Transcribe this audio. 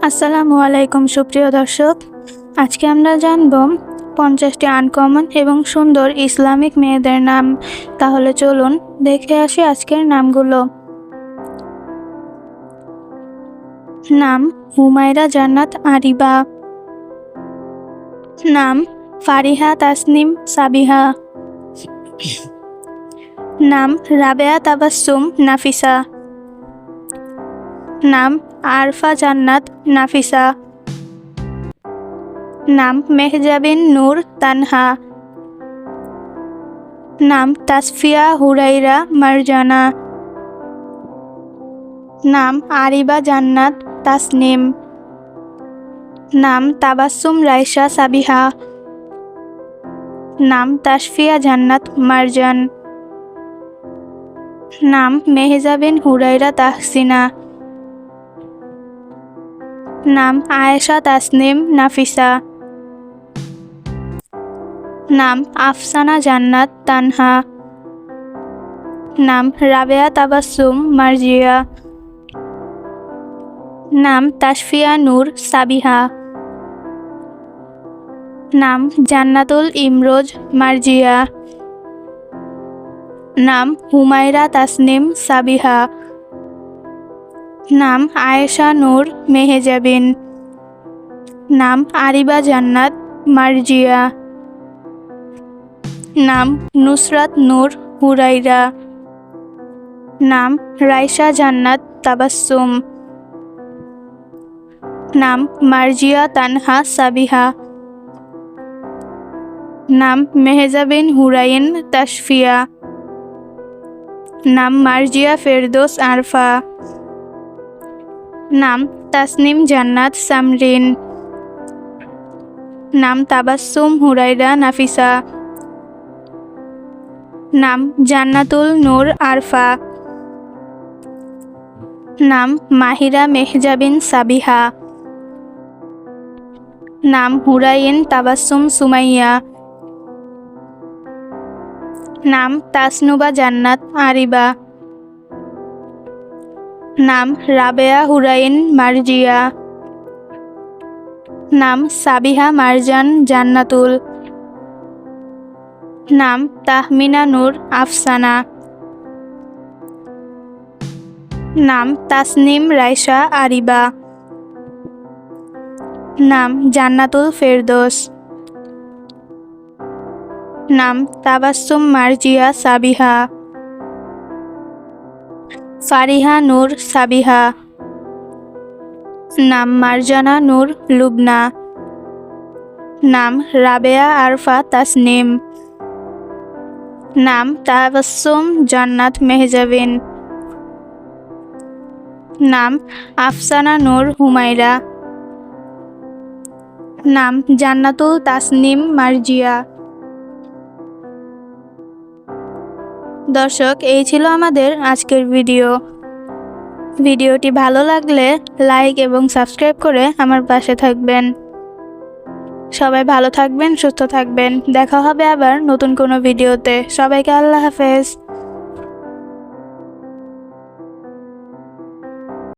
আসসালামু আলাইকুম সুপ্রিয় দর্শক, আজকে আমরা জানব 50টি আনকমন এবং সুন্দর ইসলামিক মেয়েদের নাম। তাহলে চলুন দেখে আসি আজকের নামগুলো। নাম হুমায়রা জান্নাত আরিবা। নাম ফারিহা তাসনিম সাবিহা। নাম রাবেয়া তাবাসসুম নাফিসা। নাম আরফা জান্নাত নাফিসা। নাম মেহজাবিন নূর তানহা। নাম তাসফিয়া হুরাইরা মারজানা। নাম আরিবা জান্নাত তাসনিম। নাম তাবাসসুম রাইসা সাবিহা। নাম তাসফিয়া জান্নাত মারজান। নাম মেহজাবিন হুরাইরা তাহসিনা। নাম আয়েশা তাসনিম নাফিসা। নাম আফসানা জান্নাত তানহা। নাম রাবেয়া তাবাসসুম মারজিয়া। নাম তাসফিয়া নূর সাবিহা। নাম জান্নাতুল ইমরোজ মারজিয়া। নাম হুমায়রা তাসনিম সাবিহা। নাম আয়েশা নূর মেহেজাবিন। নাম আরিবা জান্নাত মারজিয়া। নাম নুসরাত নূর হুরাইরা। নাম রাইসা জান্নাত তাবাসসুম। নাম মারজিয়া তানহা সাবিহা। নাম মেহজাবিন হুরাইন তাসফিয়া। নাম মারজিয়া ফেরদৌস আরফা। নাম তাসনিম জান্নাত সামরিন। নাম তাবাসসুম হুরাইরা নাফিসা। নাম জান্নাতুল নূর আরফা। নাম মাহিরা মেহজাবিন সাবিহা। নাম হুরাইন তাবাসসুম সুমাইয়া। নাম তাসনুবা জান্নাত আরিবা। নাম রাবেয়া হুরাইন মারজিয়া। নাম সাবিহা মারজান জান্নাতুল। নাম তাহমিনা নূর আফসানা। নাম তাসনিম রাইসা আরিবা। নাম জান্নাতুল ফেরদৌস। নাম তাবাসসুম মারজিয়া সাবিহা। ফারিহা নূর সাবিহা। নাম মারজানা নূর লুবনা। নাম রাবেয়া আরফা তাসনিম। নাম তাবাসসুম জান্নাত মেহজাবিন। নাম আফসানা নূর হুমায়রা। নাম জান্নাতুল তাসনিম মারজিয়া। দর্শক, এই ছিল আমাদের আজকের ভিডিওটি ভালো লাগলে লাইক এবং সাবস্ক্রাইব করে আমার পাশে থাকবেন। সবাই ভালো থাকবেন, সুস্থ থাকবেন। দেখা হবে আবার নতুন কোনো ভিডিওতে। সবাইকে আল্লাহ হাফেজ।